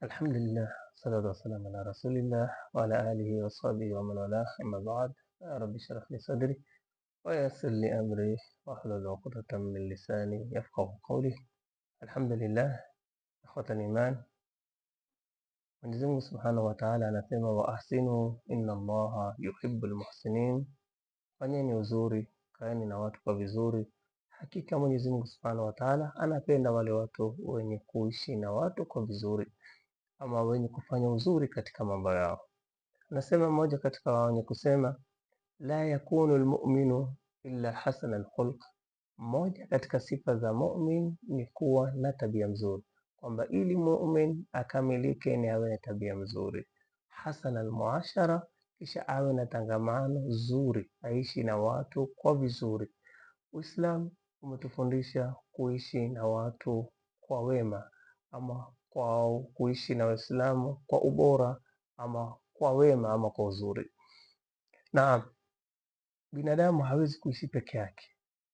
الحمد لله والصلاة والسلام على رسول الله وعلى آله وصحبه ومن والاه، أما بعد. رب اشرح لي صدري ويسر لي أمري واحلل عقدة من لساني يفقه قولي. الحمد لله. إخوة الإيمان، Mwenyezi Mungu Subhanahu wa Ta'ala anasema wa ahsinu inna Allaha yuhibbul muhsinin, fanyeni uzuri, kaeni na watu kwa vizuri. Hakika Mwenyezi Mungu Subhanahu wa Ta'ala anapenda wale watu wenye kuishi na watu kwa vizuri, ama wenye kufanya uzuri katika mambo yao. Anasema mmoja katika wenye kusema la yakunu almu'minu illa hasana alkhulq, moja katika sifa za mu'min ni kuwa na tabia nzuri, kwamba ili mu'min akamilike ni awe na tabia nzuri. Hasana almuashara, kisha awe na tangamano zuri, aishi na watu kwa vizuri. Uislamu umetufundisha kuishi na watu kwa wema, ama kwa kuishi na Waislamu kwa ubora, ama kwa wema, ama kwa uzuri. Na binadamu hawezi kuishi peke yake.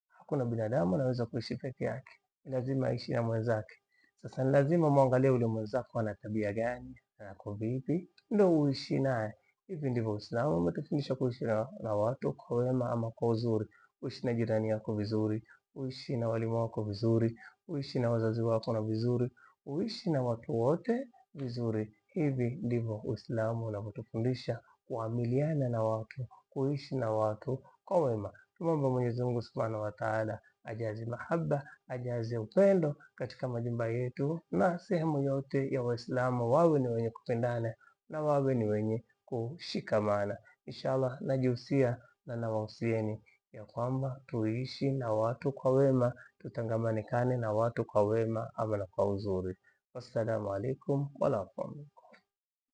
Hakuna binadamu anaweza kuishi peke yake, lazima aishi na mwenzake. Sasa ni lazima muangalie ule mwenzako ana tabia gani, ako vipi, ndio uishi naye. Hivi ndivyo Uislamu umetufundisha kuishi na watu kwa wema ama kwa uzuri. Uishi na jirani yako vizuri, uishi na walimu wako vizuri, uishi na wazazi wako na vizuri, uishi na watu wote vizuri. Hivi ndivyo Uislamu unavyotufundisha kuamiliana na watu, kuishi na watu kwa wema. Tumwombe Mwenyezi Mungu Subhanahu wa Ta'ala ajaze mahaba, ajaze upendo katika majumba yetu na sehemu yote ya Waislamu, wawe ni wenye kupendana na wawe ni wenye kushikamana. Inshallah, najihusia na nawahusieni ya kwamba tuishi na watu kwa wema, tutangamanikane na watu kwa wema ama na kwa uzuri. Wassalamu alaikum warahmatullahi.